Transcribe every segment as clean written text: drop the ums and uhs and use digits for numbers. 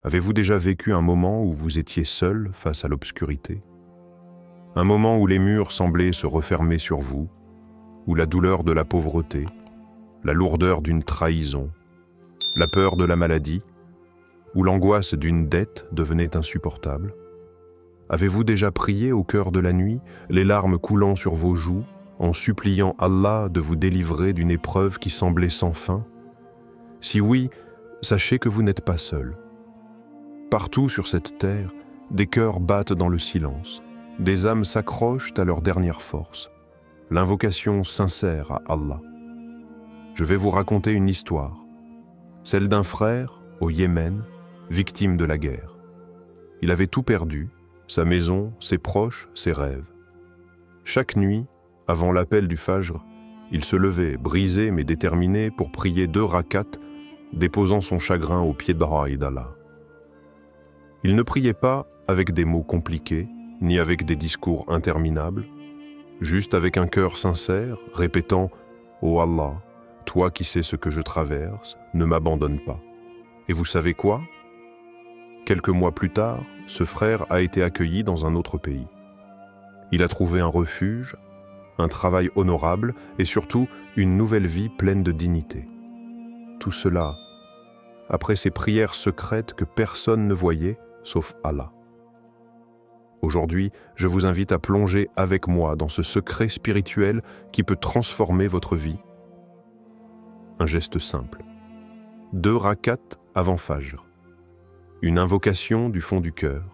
Avez-vous déjà vécu un moment où vous étiez seul face à l'obscurité? Un moment où les murs semblaient se refermer sur vous, où la douleur de la pauvreté, la lourdeur d'une trahison, la peur de la maladie, où l'angoisse d'une dette devenait insupportable? Avez-vous déjà prié au cœur de la nuit, les larmes coulant sur vos joues, en suppliant Allah de vous délivrer d'une épreuve qui semblait sans fin? Si oui, sachez que vous n'êtes pas seul. Partout sur cette terre, des cœurs battent dans le silence, des âmes s'accrochent à leur dernière force. L'invocation sincère à Allah. Je vais vous raconter une histoire, celle d'un frère au Yémen, victime de la guerre. Il avait tout perdu, sa maison, ses proches, ses rêves. Chaque nuit, avant l'appel du Fajr, il se levait, brisé mais déterminé, pour prier 2 rakats, déposant son chagrin au pied d'Allah. Il ne priait pas avec des mots compliqués, ni avec des discours interminables, juste avec un cœur sincère, répétant « Ô Allah, toi qui sais ce que je traverse, ne m'abandonne pas. » Et vous savez quoi? Quelques mois plus tard, ce frère a été accueilli dans un autre pays. Il a trouvé un refuge, un travail honorable et surtout une nouvelle vie pleine de dignité. Tout cela, après ces prières secrètes que personne ne voyait, sauf Allah. Aujourd'hui, je vous invite à plonger avec moi dans ce secret spirituel qui peut transformer votre vie. Un geste simple. 2 rakats avant Fajr. Une invocation du fond du cœur.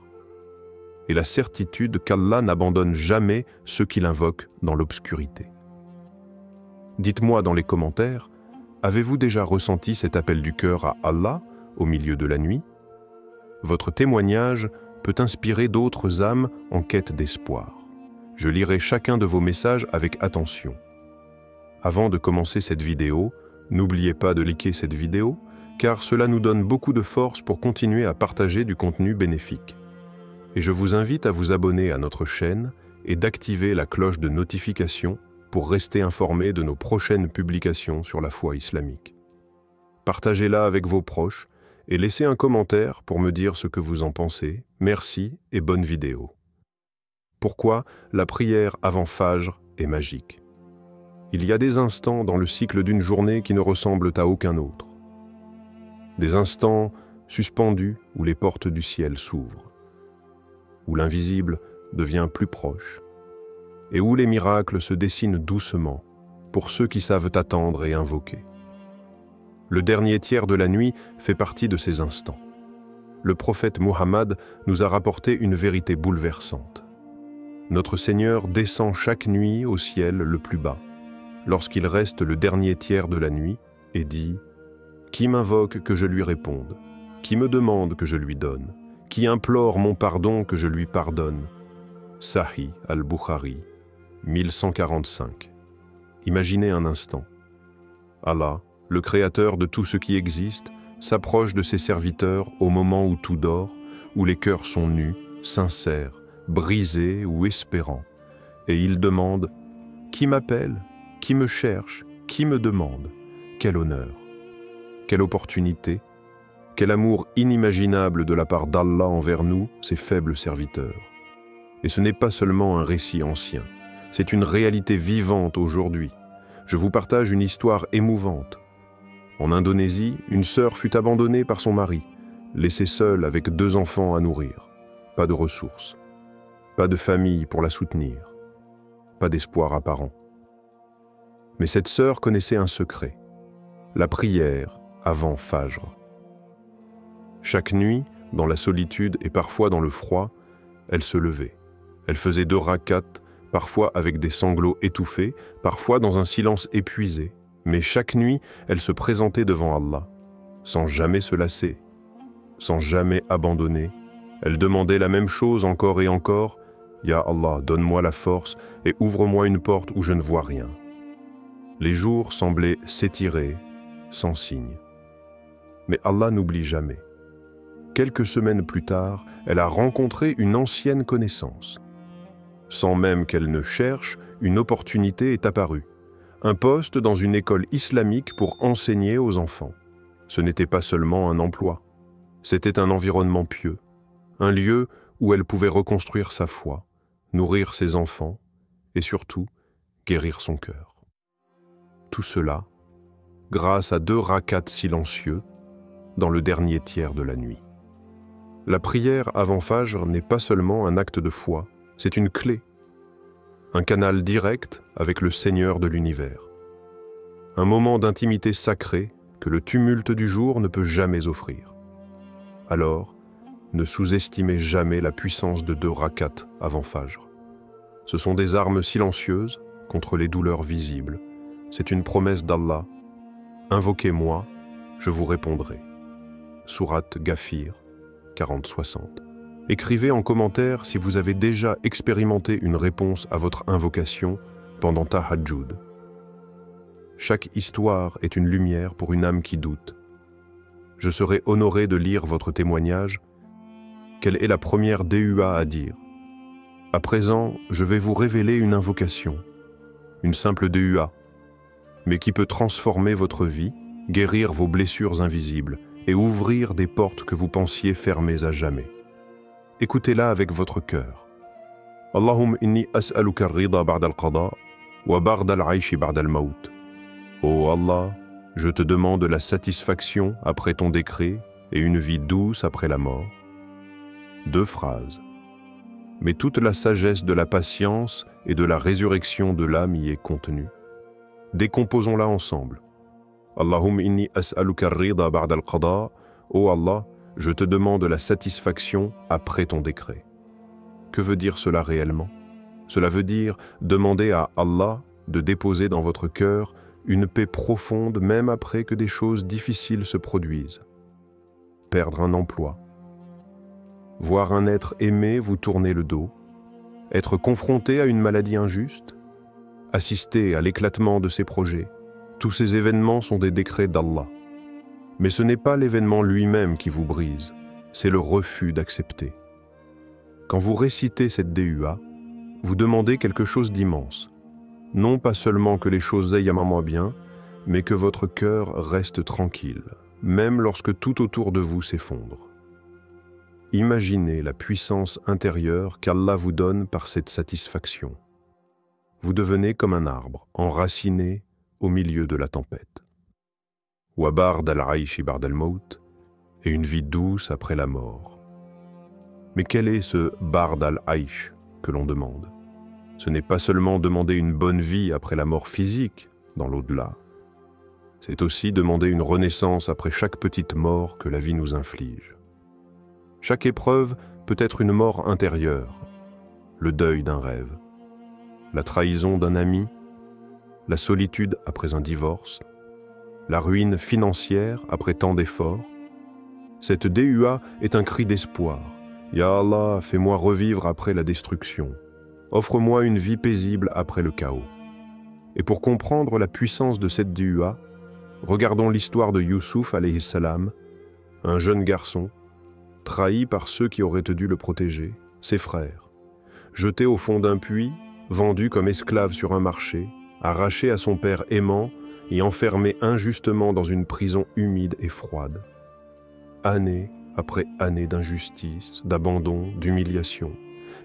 Et la certitude qu'Allah n'abandonne jamais ceux qui l'invoquent dans l'obscurité. Dites-moi dans les commentaires, avez-vous déjà ressenti cet appel du cœur à Allah au milieu de la nuit? Votre témoignage peut inspirer d'autres âmes en quête d'espoir. Je lirai chacun de vos messages avec attention. Avant de commencer cette vidéo, n'oubliez pas de liker cette vidéo, car cela nous donne beaucoup de force pour continuer à partager du contenu bénéfique. Et je vous invite à vous abonner à notre chaîne et d'activer la cloche de notification pour rester informé de nos prochaines publications sur la foi islamique. Partagez-la avec vos proches et laissez un commentaire pour me dire ce que vous en pensez. Merci et bonne vidéo. Pourquoi la prière avant Fajr est magique? Il y a des instants dans le cycle d'une journée qui ne ressemblent à aucun autre. Des instants suspendus où les portes du ciel s'ouvrent, où l'invisible devient plus proche, et où les miracles se dessinent doucement pour ceux qui savent attendre et invoquer. Le dernier tiers de la nuit fait partie de ces instants. Le prophète Muhammad nous a rapporté une vérité bouleversante. Notre Seigneur descend chaque nuit au ciel le plus bas, lorsqu'il reste le dernier tiers de la nuit, et dit « Qui m'invoque que je lui réponde? Qui me demande que je lui donne? Qui implore mon pardon que je lui pardonne ?» Sahih al-Bukhari, 1145. Imaginez un instant. Allah, le créateur de tout ce qui existe, s'approche de ses serviteurs au moment où tout dort, où les cœurs sont nus, sincères, brisés ou espérants. Et il demande « Qui m'appelle? Qui me cherche? Qui me demande? Quel honneur! Quelle opportunité! Quel amour inimaginable de la part d'Allah envers nous, ses faibles serviteurs! Et ce n'est pas seulement un récit ancien, c'est une réalité vivante aujourd'hui. Je vous partage une histoire émouvante. En Indonésie, une sœur fut abandonnée par son mari, laissée seule avec 2 enfants à nourrir. Pas de ressources, pas de famille pour la soutenir, pas d'espoir apparent. Mais cette sœur connaissait un secret, la prière avant Fajr. Chaque nuit, dans la solitude et parfois dans le froid, elle se levait. Elle faisait 2 rakats, parfois avec des sanglots étouffés, parfois dans un silence épuisé. Mais chaque nuit, elle se présentait devant Allah, sans jamais se lasser, sans jamais abandonner. Elle demandait la même chose encore et encore. « Ya Allah, donne-moi la force et ouvre-moi une porte où je ne vois rien. » Les jours semblaient s'étirer, sans signe. Mais Allah n'oublie jamais. Quelques semaines plus tard, elle a rencontré une ancienne connaissance. Sans même qu'elle ne cherche, une opportunité est apparue. Un poste dans une école islamique pour enseigner aux enfants. Ce n'était pas seulement un emploi. C'était un environnement pieux, un lieu où elle pouvait reconstruire sa foi, nourrir ses enfants et surtout guérir son cœur. Tout cela grâce à 2 rakats silencieux dans le dernier tiers de la nuit. La prière avant Fajr n'est pas seulement un acte de foi, c'est une clé, un canal direct avec le Seigneur de l'univers. Un moment d'intimité sacrée que le tumulte du jour ne peut jamais offrir. Alors, ne sous-estimez jamais la puissance de 2 rakats avant Fajr. Ce sont des armes silencieuses contre les douleurs visibles. C'est une promesse d'Allah. Invoquez-moi, je vous répondrai. Sourate Ghafir 40-60. Écrivez en commentaire si vous avez déjà expérimenté une réponse à votre invocation pendant Tahajjud. Chaque histoire est une lumière pour une âme qui doute. Je serai honoré de lire votre témoignage. Quelle est la première DUA à dire? À présent, je vais vous révéler une invocation, une simple DUA, mais qui peut transformer votre vie, guérir vos blessures invisibles et ouvrir des portes que vous pensiez fermées à jamais. Écoutez-la avec votre cœur. Allahumma inni as'aluka ar-rida ba'da al-qada wa barda al-'ayshi ba'da al-maut. Oh Allah, je te demande la satisfaction après ton décret et une vie douce après la mort. 2 phrases. Mais toute la sagesse de la patience et de la résurrection de l'âme y est contenue. Décomposons-la ensemble. Allahumma inni as'aluka ar-rida ba'da al-qada. Oh Allah, je te demande la satisfaction après ton décret. Que veut dire cela réellement? Cela veut dire demander à Allah de déposer dans votre cœur une paix profonde même après que des choses difficiles se produisent. Perdre un emploi, voir un être aimé vous tourner le dos, être confronté à une maladie injuste, assister à l'éclatement de ses projets. Tous ces événements sont des décrets d'Allah. Mais ce n'est pas l'événement lui-même qui vous brise, c'est le refus d'accepter. Quand vous récitez cette DUA, vous demandez quelque chose d'immense. Non pas seulement que les choses aillent à moins bien, mais que votre cœur reste tranquille, même lorsque tout autour de vous s'effondre. Imaginez la puissance intérieure qu'Allah vous donne par cette satisfaction. Vous devenez comme un arbre, enraciné au milieu de la tempête. Wa bard al-'ayshi ba'da al-maut, et une vie douce après la mort. Mais quel est ce bard al-'aysh que l'on demande? Ce n'est pas seulement demander une bonne vie après la mort physique, dans l'au-delà. C'est aussi demander une renaissance après chaque petite mort que la vie nous inflige. Chaque épreuve peut être une mort intérieure, le deuil d'un rêve, la trahison d'un ami, la solitude après un divorce, la ruine financière après tant d'efforts. Cette DUA est un cri d'espoir. Ya Allah, fais-moi revivre après la destruction. Offre-moi une vie paisible après le chaos. Et pour comprendre la puissance de cette DUA, regardons l'histoire de Youssouf alayhi salam, un jeune garçon, trahi par ceux qui auraient dû le protéger, ses frères, jeté au fond d'un puits, vendu comme esclave sur un marché, arraché à son père aimant et enfermé injustement dans une prison humide et froide. Année après année d'injustice, d'abandon, d'humiliation.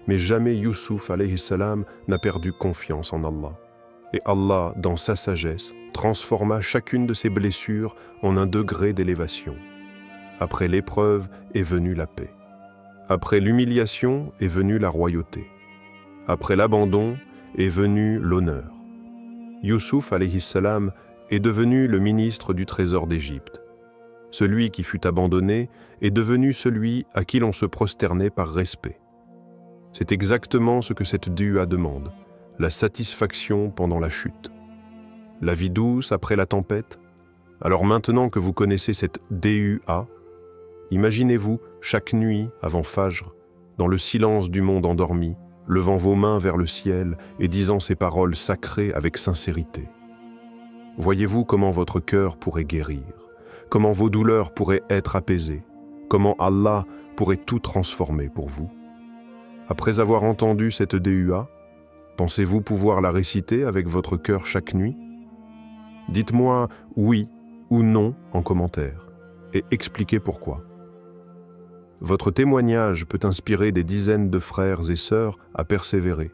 Mais jamais Youssouf alayhi salam n'a perdu confiance en Allah. Et Allah, dans sa sagesse, transforma chacune de ses blessures en un degré d'élévation. Après l'épreuve est venue la paix. Après l'humiliation est venue la royauté. Après l'abandon est venu l'honneur. Youssouf alayhi salam est devenu le ministre du trésor d'Égypte. Celui qui fut abandonné est devenu celui à qui l'on se prosternait par respect. C'est exactement ce que cette DUA demande, la satisfaction pendant la chute. La vie douce après la tempête. Alors maintenant que vous connaissez cette DUA, imaginez-vous chaque nuit avant Fajr, dans le silence du monde endormi, levant vos mains vers le ciel et disant ces paroles sacrées avec sincérité. Voyez-vous comment votre cœur pourrait guérir, comment vos douleurs pourraient être apaisées, comment Allah pourrait tout transformer pour vous. Après avoir entendu cette DUA, pensez-vous pouvoir la réciter avec votre cœur chaque nuit? Dites-moi oui ou non en commentaire et expliquez pourquoi. Votre témoignage peut inspirer des dizaines de frères et sœurs à persévérer.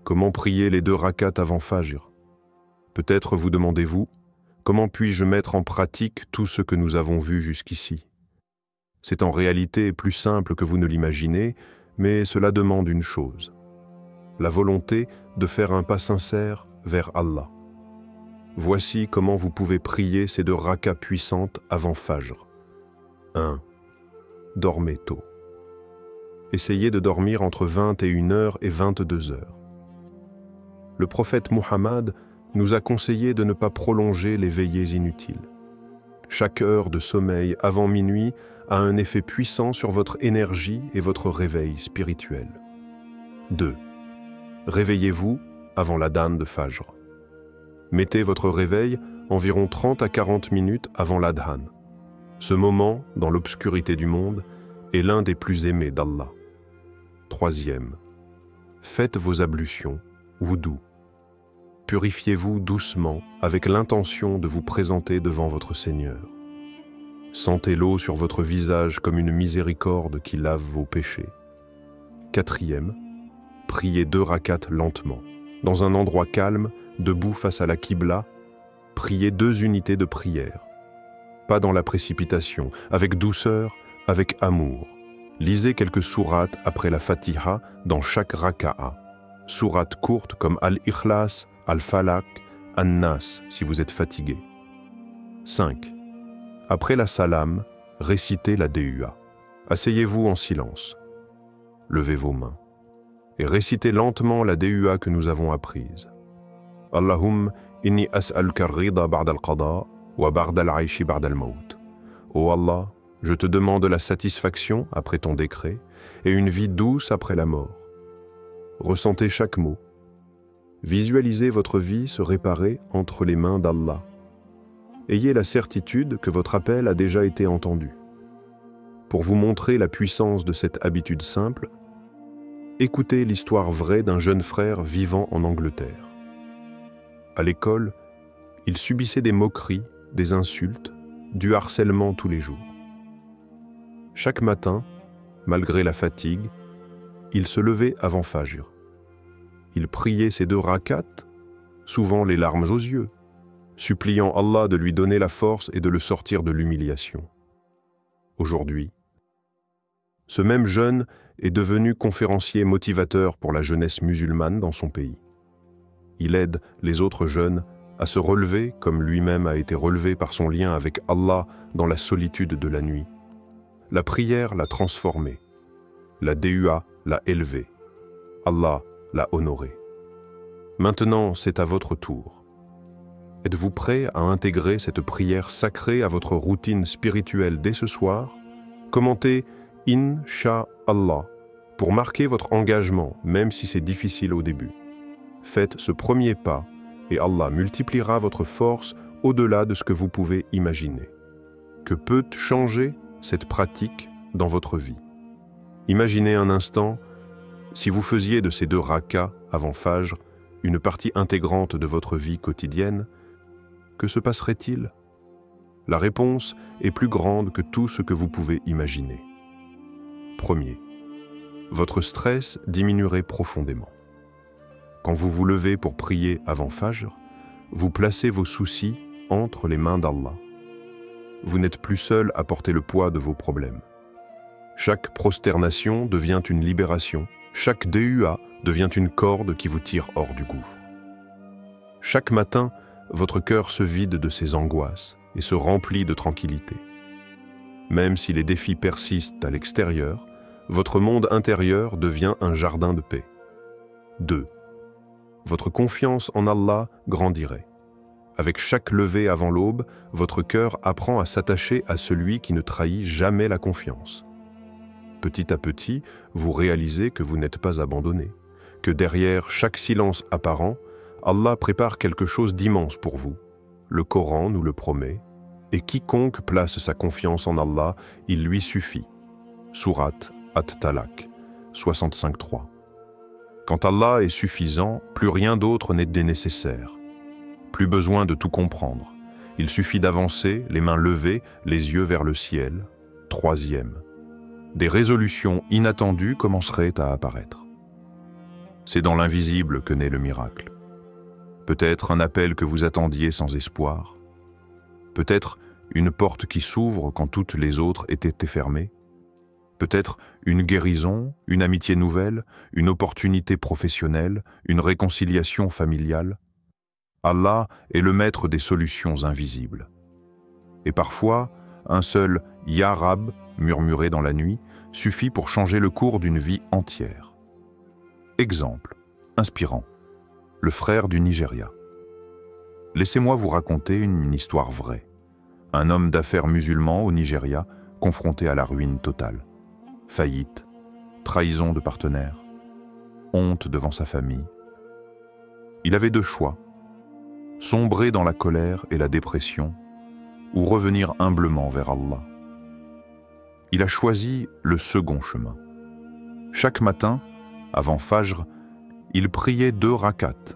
Comment prier les 2 rakats avant Fajr? Peut-être vous demandez-vous, comment puis-je mettre en pratique tout ce que nous avons vu jusqu'ici? C'est en réalité plus simple que vous ne l'imaginez, mais cela demande une chose: la volonté de faire un pas sincère vers Allah. Voici comment vous pouvez prier ces 2 rakats puissantes avant Fajr. 1. Dormez tôt. Essayez de dormir entre 21h et 22h. Le prophète Muhammad nous a conseillé de ne pas prolonger les veillées inutiles. Chaque heure de sommeil avant minuit a un effet puissant sur votre énergie et votre réveil spirituel. 2. Réveillez-vous avant l'adhan de Fajr. Mettez votre réveil environ 30 à 40 minutes avant l'adhan. Ce moment, dans l'obscurité du monde, est l'un des plus aimés d'Allah. 3. Faites vos ablutions, wudu. Purifiez-vous doucement avec l'intention de vous présenter devant votre Seigneur. Sentez l'eau sur votre visage comme une miséricorde qui lave vos péchés. 4. Priez 2 rakats lentement. Dans un endroit calme, debout face à la Qibla, priez 2 unités de prière. Pas dans la précipitation, avec douceur, avec amour. Lisez quelques sourates après la Fatiha dans chaque raka'a. Sourates courtes comme Al-Ikhlas, Al-Falaq, An-Nas si vous êtes fatigué. 5. Après la salam, récitez la DUA. Asseyez-vous en silence. Levez vos mains et récitez lentement la DUA que nous avons apprise. Allahum inni as'aluka ar-rida ba'da al-qada wa ba'da al-aishi ba'da al-maut. Ô Allah, je te demande la satisfaction après ton décret et une vie douce après la mort. Ressentez chaque mot. Visualisez votre vie se réparer entre les mains d'Allah. Ayez la certitude que votre appel a déjà été entendu. Pour vous montrer la puissance de cette habitude simple, écoutez l'histoire vraie d'un jeune frère vivant en Angleterre. À l'école, il subissait des moqueries, des insultes, du harcèlement tous les jours. Chaque matin, malgré la fatigue, il se levait avant Fajr. Il priait ses 2 rakats, souvent les larmes aux yeux, suppliant Allah de lui donner la force et de le sortir de l'humiliation. Aujourd'hui, ce même jeune est devenu conférencier motivateur pour la jeunesse musulmane dans son pays. Il aide les autres jeunes à se relever comme lui-même a été relevé par son lien avec Allah dans la solitude de la nuit. La prière l'a transformé. La DUA l'a élevé. Allah l'a honoré. Maintenant, c'est à votre tour. Êtes-vous prêt à intégrer cette prière sacrée à votre routine spirituelle dès ce soir? Commentez « Inch'Allah » pour marquer votre engagement, même si c'est difficile au début. Faites ce premier pas et Allah multipliera votre force au-delà de ce que vous pouvez imaginer. Que peut changer cette pratique dans votre vie? Imaginez un instant, si vous faisiez de ces 2 rakats avant Fajr une partie intégrante de votre vie quotidienne, que se passerait-il? La réponse est plus grande que tout ce que vous pouvez imaginer. 1. Votre stress diminuerait profondément. Quand vous vous levez pour prier avant Fajr, vous placez vos soucis entre les mains d'Allah. Vous n'êtes plus seul à porter le poids de vos problèmes. Chaque prosternation devient une libération, chaque DUA devient une corde qui vous tire hors du gouffre. Chaque matin, votre cœur se vide de ses angoisses et se remplit de tranquillité. Même si les défis persistent à l'extérieur, votre monde intérieur devient un jardin de paix. 2. Votre confiance en Allah grandirait. Avec chaque levée avant l'aube, votre cœur apprend à s'attacher à celui qui ne trahit jamais la confiance. Petit à petit, vous réalisez que vous n'êtes pas abandonné, que derrière chaque silence apparent, Allah prépare quelque chose d'immense pour vous. Le Coran nous le promet, et quiconque place sa confiance en Allah, il lui suffit. Sourate At-Talaq, 65.3. Quand Allah est suffisant, plus rien d'autre n'est nécessaire. Plus besoin de tout comprendre. Il suffit d'avancer, les mains levées, les yeux vers le ciel. 3. des résolutions inattendues commenceraient à apparaître. C'est dans l'invisible que naît le miracle. Peut-être un appel que vous attendiez sans espoir. Peut-être une porte qui s'ouvre quand toutes les autres étaient fermées. Peut-être une guérison, une amitié nouvelle, une opportunité professionnelle, une réconciliation familiale. Allah est le maître des solutions invisibles. Et parfois, un seul « Ya Rab » murmuré dans la nuit suffit pour changer le cours d'une vie entière. Exemple inspirant. Le frère du Nigeria. Laissez-moi vous raconter une histoire vraie. Un homme d'affaires musulman au Nigeria confronté à la ruine totale. Faillite, trahison de partenaires, honte devant sa famille. Il avait deux choix, sombrer dans la colère et la dépression ou revenir humblement vers Allah. Il a choisi le second chemin. Chaque matin, avant Fajr, il priait 2 rakats.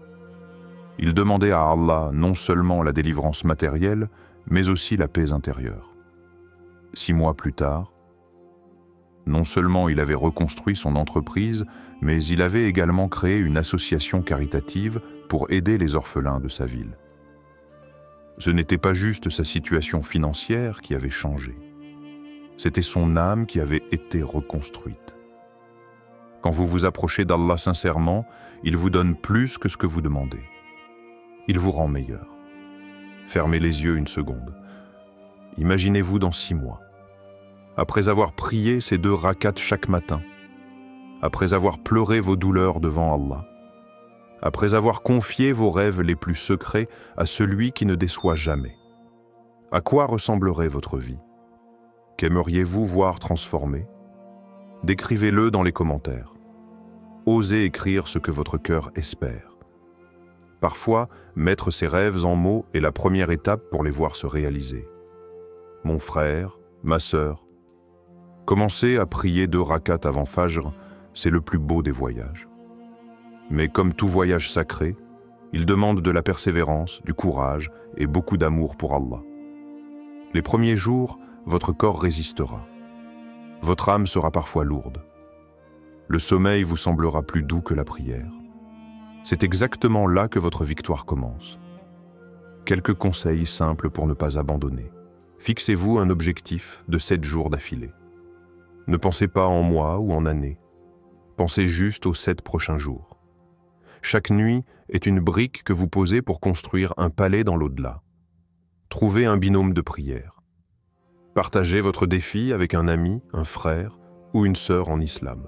Il demandait à Allah non seulement la délivrance matérielle, mais aussi la paix intérieure. 6 mois plus tard, non seulement il avait reconstruit son entreprise, mais il avait également créé une association caritative pour aider les orphelins de sa ville. Ce n'était pas juste sa situation financière qui avait changé. C'était son âme qui avait été reconstruite. Quand vous vous approchez d'Allah sincèrement, il vous donne plus que ce que vous demandez. Il vous rend meilleur. Fermez les yeux une seconde. Imaginez-vous dans 6 mois. Après avoir prié ces 2 rakats chaque matin, après avoir pleuré vos douleurs devant Allah, après avoir confié vos rêves les plus secrets à celui qui ne déçoit jamais, à quoi ressemblerait votre vie? Qu'aimeriez-vous voir transformé? Décrivez-le dans les commentaires. Osez écrire ce que votre cœur espère. Parfois, mettre ses rêves en mots est la première étape pour les voir se réaliser. Mon frère, ma sœur, commencer à prier 2 rakats avant Fajr, c'est le plus beau des voyages. Mais comme tout voyage sacré, il demande de la persévérance, du courage et beaucoup d'amour pour Allah. Les premiers jours, votre corps résistera. Votre âme sera parfois lourde. Le sommeil vous semblera plus doux que la prière. C'est exactement là que votre victoire commence. Quelques conseils simples pour ne pas abandonner. Fixez-vous un objectif de 7 jours d'affilée. Ne pensez pas en mois ou en années. Pensez juste aux 7 prochains jours. Chaque nuit est une brique que vous posez pour construire un palais dans l'au-delà. Trouvez un binôme de prière. Partagez votre défi avec un ami, un frère ou une sœur en islam.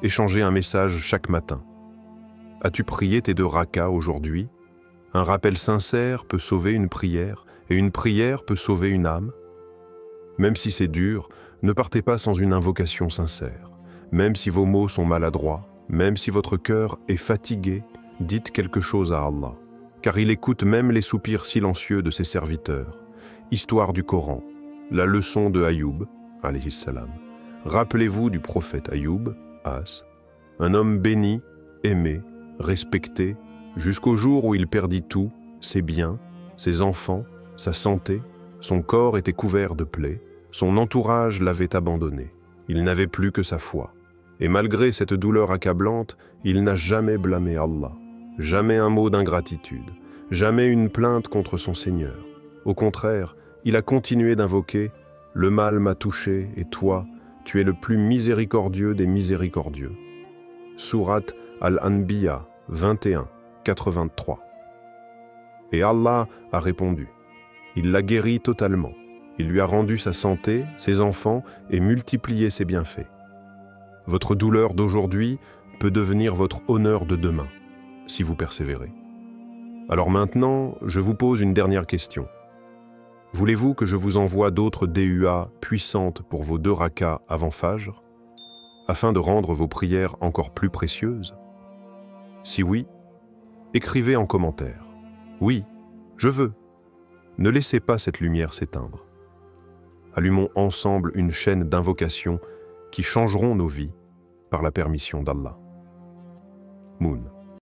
Échangez un message chaque matin. As-tu prié tes 2 rakats aujourd'hui? Un rappel sincère peut sauver une prière et une prière peut sauver une âme. Même si c'est dur, ne partez pas sans une invocation sincère. Même si vos mots sont maladroits, même si votre cœur est fatigué, dites quelque chose à Allah, car il écoute même les soupirs silencieux de ses serviteurs. Histoire du Coran, la leçon de Ayoub, alayhi salam. Rappelez-vous du prophète Ayoub, un homme béni, aimé, respecté, jusqu'au jour où il perdit tout, ses biens, ses enfants, sa santé, son corps était couvert de plaies, son entourage l'avait abandonné, il n'avait plus que sa foi. Et malgré cette douleur accablante, il n'a jamais blâmé Allah, jamais un mot d'ingratitude, jamais une plainte contre son Seigneur. Au contraire, il a continué d'invoquer « Le mal m'a touché et toi, tu es le plus miséricordieux des miséricordieux ». Sourate Al-Anbiya 21, 83. Et Allah a répondu. Il l'a guéri totalement. Il lui a rendu sa santé, ses enfants et multiplié ses bienfaits. Votre douleur d'aujourd'hui peut devenir votre honneur de demain, si vous persévérez. Alors maintenant, je vous pose une dernière question. Voulez-vous que je vous envoie d'autres DUA puissantes pour vos 2 rakats avant Fajr, afin de rendre vos prières encore plus précieuses? Si oui, écrivez en commentaire. Oui, je veux. Ne laissez pas cette lumière s'éteindre. Allumons ensemble une chaîne d'invocations qui changeront nos vies par la permission d'Allah. Moon.